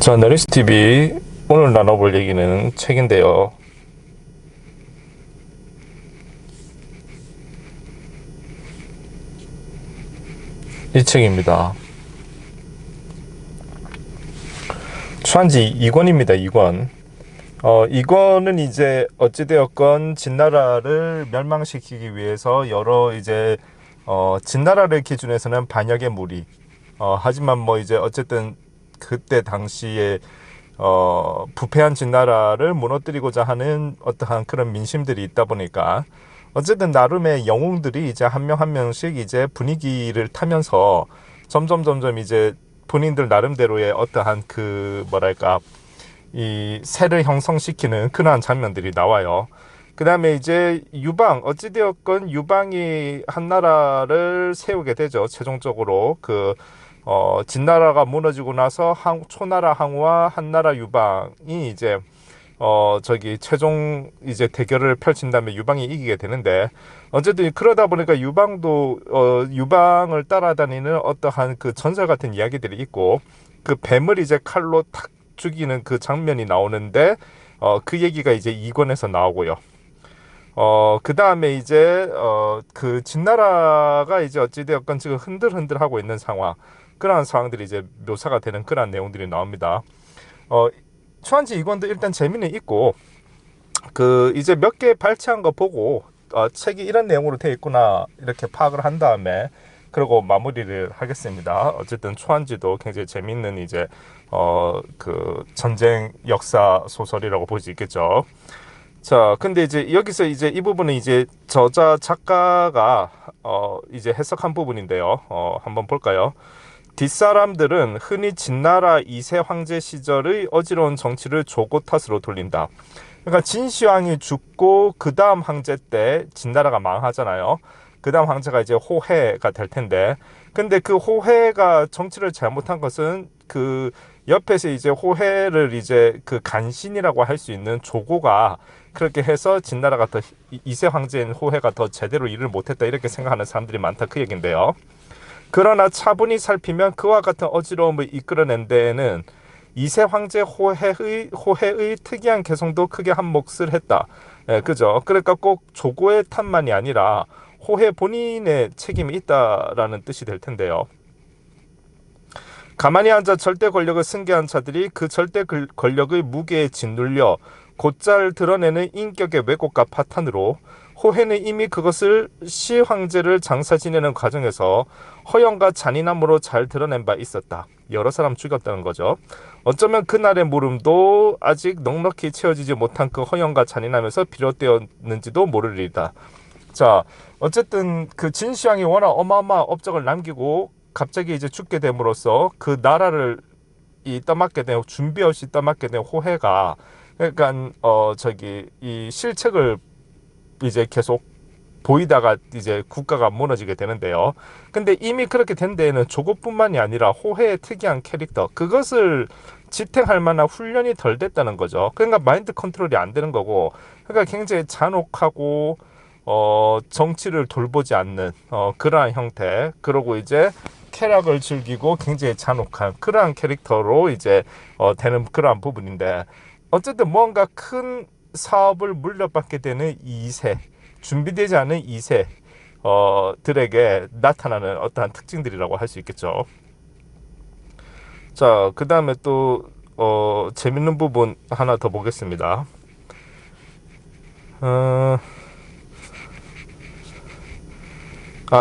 자, 네리스TV 오늘 나눠볼 얘기는 책인데요. 이 책입니다. 추한지 2권입니다. 2권. 2권은 이제 어찌되었건 진나라를 멸망시키기 위해서 여러 이제 진나라를 기준해서는 반역의 무리. 하지만 뭐 이제 어쨌든 그때 당시에 부패한 진나라를 무너뜨리고자 하는 어떠한 그런 민심들이 있다 보니까 어쨌든 나름의 영웅들이 이제 한 명 한 명씩 이제 분위기를 타면서 점점 이제 본인들 나름대로의 어떠한 그 뭐랄까 이 세를 형성시키는 그러한 장면들이 나와요. 그 다음에 이제 유방, 어찌되었건 유방이 한나라를 세우게 되죠. 최종적으로 진나라가 무너지고 나서 초나라 항우와 한나라 유방이 이제 최종 이제 대결을 펼친 다음에 유방이 이기게 되는데, 어쨌든 그러다 보니까 유방도 유방을 따라다니는 어떠한 그 전설 같은 이야기들이 있고, 그 뱀을 이제 칼로 탁 죽이는 그 장면이 나오는데, 그 얘기가 이제 2권에서 나오고요. 그 다음에 이제 그 진나라가 이제 어찌되었건 지금 흔들흔들하고 있는 상황, 그러한 상황들이 이제 묘사가 되는 그러한 내용들이 나옵니다. 추한지 2권도 일단 재미는 있고, 그 이제 몇 개 발췌한 거 보고 책이 이런 내용으로 되어 있구나 이렇게 파악을 한 다음에 그리고 마무리를 하겠습니다. 어쨌든 추한지도 굉장히 재밌는 이제 그 전쟁 역사 소설이라고 볼 수 있겠죠. 자, 근데 이제 여기서 이제 이 부분은 이제 저자 작가가 이제 해석한 부분인데요. 한번 볼까요? 뒷사람들은 흔히 진나라 2세 황제 시절의 어지러운 정치를 조고 탓으로 돌린다. 그러니까 진시황이 죽고 그 다음 황제 때 진나라가 망하잖아요. 그 다음 황제가 이제 호해가 될 텐데, 근데 그 호해가 정치를 잘못한 것은 그 옆에서 이제 호해를 이제 그 간신이라고 할 수 있는 조고가 그렇게 해서 진나라가 더 2세 황제인 호해가 더 제대로 일을 못했다 이렇게 생각하는 사람들이 많다, 그 얘긴데요. 그러나 차분히 살피면 그와 같은 어지러움을 이끌어낸 데에는 2세 황제 호해의 특이한 개성도 크게 한 몫을 했다. 예, 그죠? 그러니까 꼭 조고의 탓만이 아니라 호해 본인의 책임이 있다라는 뜻이 될 텐데요. 가만히 앉아 절대 권력을 승계한 자들이 그 절대 권력의 무게에 짓눌려 곧잘 드러내는 인격의 왜곡과 파탄으로 호해는 이미 그것을 시황제를 장사 지내는 과정에서 허영과 잔인함으로 잘 드러낸 바 있었다. 여러 사람 죽였다는 거죠. 어쩌면 그날의 물음도 아직 넉넉히 채워지지 못한 그 허영과 잔인함에서 비롯되었는지도 모르리다. 자, 어쨌든 그 진시황이 워낙 어마어마한 업적을 남기고 갑자기 이제 죽게 됨으로써 그 나라를 떠맡게 된, 준비 없이 떠맡게 된 호해가, 그러니까 이 실책을 이제 계속 보이다가 이제 국가가 무너지게 되는데요. 근데 이미 그렇게 된 데에는 조고뿐만이 아니라 호해의 특이한 캐릭터, 그것을 지탱할 만한 훈련이 덜 됐다는 거죠. 그러니까 마인드 컨트롤이 안 되는 거고, 그러니까 굉장히 잔혹하고 정치를 돌보지 않는 그러한 형태, 그리고 이제 쾌락을 즐기고 굉장히 잔혹한 그러한 캐릭터로 이제 되는 그러한 부분인데, 어쨌든 뭔가 큰 사업을 물려받게 되는 2세, 준비되지 않은 2세 들에게 나타나는 어떠한 특징들이라고 할 수 있겠죠. 자, 그 다음에 또 재밌는 부분 하나 더 보겠습니다.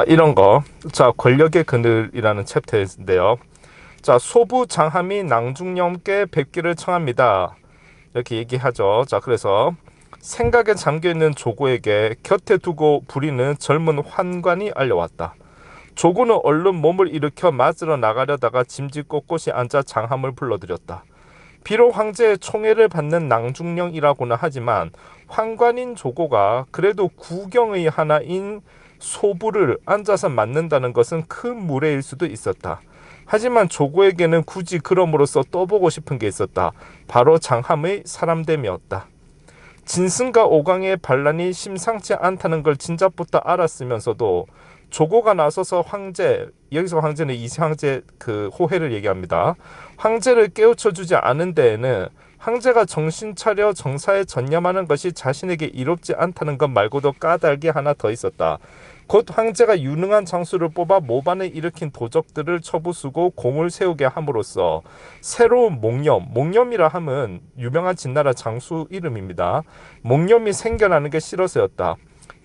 이런 거. 자, 권력의 그늘이라는 챕터인데요. 자, 소부 장함이 낭중염께 뵙기를 청합니다. 이렇게 얘기하죠. 자, 그래서 생각에 잠겨있는 조고에게 곁에 두고 부리는 젊은 환관이 알려왔다. 조고는 얼른 몸을 일으켜 맞으러 나가려다가 짐짓 꼿꼿이 앉아 장함을 불러들였다. 비록 황제의 총애를 받는 낭중령이라고는 하지만 환관인 조고가 그래도 구경의 하나인 소부를 앉아서 맞는다는 것은 큰 무례일 수도 있었다. 하지만 조고에게는 굳이 그럼으로써 떠보고 싶은 게 있었다. 바로 장함의 사람됨이었다. 진승과 오강의 반란이 심상치 않다는 걸 진작부터 알았으면서도 조고가 나서서 황제, 여기서 황제는 이세 황제 그 호해를 얘기합니다. 황제를 깨우쳐주지 않은 데에는 황제가 정신 차려 정사에 전념하는 것이 자신에게 이롭지 않다는 것 말고도 까닭이 하나 더 있었다. 곧 황제가 유능한 장수를 뽑아 모반을 일으킨 도적들을 처부수고 공을 세우게 함으로써 새로운 몽념이라 함은 유명한 진나라 장수 이름입니다. 몽념이 생겨나는 게 싫어서였다.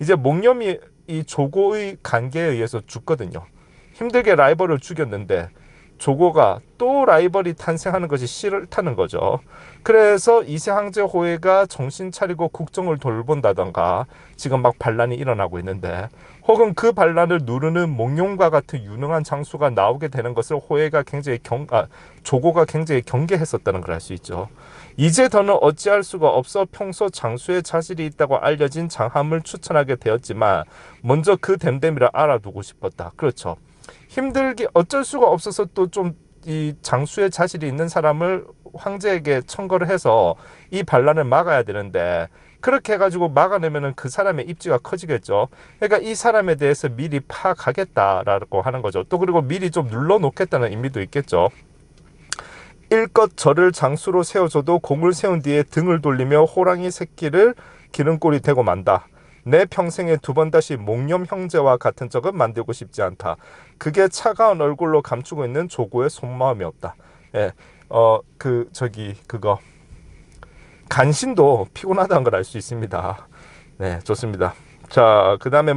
이제 몽념이 이 조고의 관계에 의해서 죽거든요. 힘들게 라이벌을 죽였는데 조고가 또 라이벌이 탄생하는 것이 싫다는 거죠. 그래서 이세 황제 호해가 정신 차리고 국정을 돌본다던가 지금 막 반란이 일어나고 있는데 혹은 그 반란을 누르는 몽룡과 같은 유능한 장수가 나오게 되는 것을 호해가 굉장히 조고가 굉장히 경계했었다는 걸 알 수 있죠. 이제 더는 어찌할 수가 없어 평소 장수의 자질이 있다고 알려진 장함을 추천하게 되었지만 먼저 그 됨됨이를 알아두고 싶었다. 그렇죠. 힘들게 어쩔 수가 없어서 또 좀 이 장수의 자질이 있는 사람을 황제에게 청거를 해서 이 반란을 막아야 되는데 그렇게 해가지고 막아내면은 그 사람의 입지가 커지겠죠. 그러니까 이 사람에 대해서 미리 파악하겠다라고 하는 거죠. 또 그리고 미리 좀 눌러놓겠다는 의미도 있겠죠. 일껏 저를 장수로 세워줘도 공을 세운 뒤에 등을 돌리며 호랑이 새끼를 기름꼴이 되고 만다. 내 평생에 두 번 다시 몽념 형제와 같은 적은 만들고 싶지 않다. 그게 차가운 얼굴로 감추고 있는 조고의 속마음이 없다. 예, 그거 간신도 피곤하다는 걸 알 수 있습니다. 네, 좋습니다. 자, 그 다음에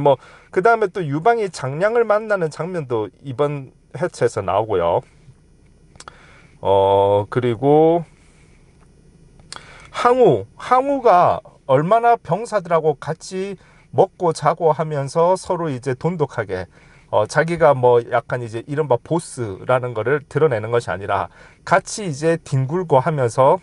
또 유방이 장량을 만나는 장면도 이번 회차에서 나오고요. 그리고 항우가 얼마나 병사들하고 같이 먹고 자고 하면서 서로 이제 돈독하게 자기가 뭐 약간 이제 이른바 보스라는 거를 드러내는 것이 아니라 같이 이제 뒹굴고 하면서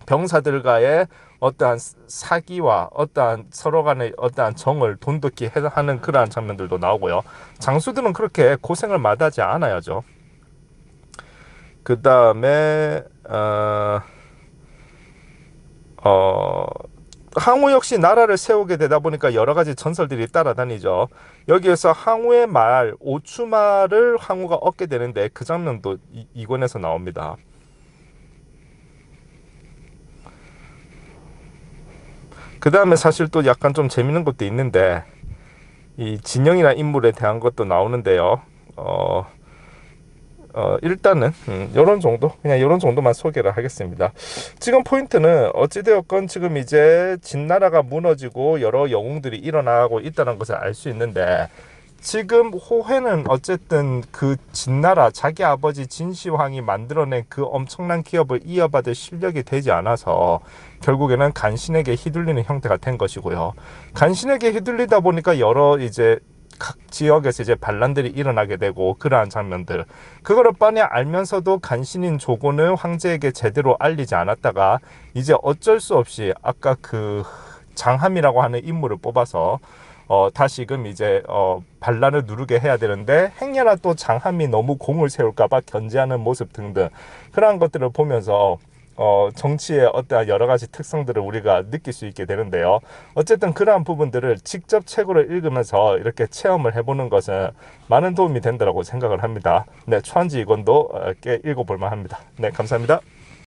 병사들과의 어떠한 사기와 어떠한 서로 간의 어떠한 정을 돈독히 하는 그러한 장면들도 나오고요. 장수들은 그렇게 고생을 마다하지 않아야죠. 그 다음에 항우 역시 나라를 세우게 되다 보니까 여러 가지 전설들이 따라다니죠. 여기에서 항우의 말 오추말을 항우가 얻게 되는데 그 장면도 이 권에서 나옵니다. 그 다음에 사실 또 약간 좀 재밌는 것도 있는데 이 진영이라는 인물에 대한 것도 나오는데요. 일단은 요런 정도 그냥 요런 정도만 소개를 하겠습니다. 지금 포인트는 어찌되었건 지금 이제 진나라가 무너지고 여러 영웅들이 일어나고 있다는 것을 알 수 있는데 지금 호해는 어쨌든 그 진나라 자기 아버지 진시황이 만들어낸 그 엄청난 기업을 이어받을 실력이 되지 않아서 결국에는 간신에게 휘둘리는 형태가 된 것이고요. 간신에게 휘둘리다 보니까 여러 이제 각 지역에서 이제 반란들이 일어나게 되고 그러한 장면들 그거를 뻔히 알면서도 간신인 조고는 황제에게 제대로 알리지 않았다가 이제 어쩔 수 없이 아까 그 장함이라고 하는 인물을 뽑아서 다시금 이제 반란을 누르게 해야 되는데 행여나 또 장함이 너무 공을 세울까봐 견제하는 모습 등등 그러한 것들을 보면서 정치의 어떠한 여러 가지 특성들을 우리가 느낄 수 있게 되는데요. 어쨌든 그러한 부분들을 직접 책으로 읽으면서 이렇게 체험을 해보는 것은 많은 도움이 된다고 생각을 합니다. 네, 초한지 이권도 꽤 읽어볼만 합니다. 네, 감사합니다.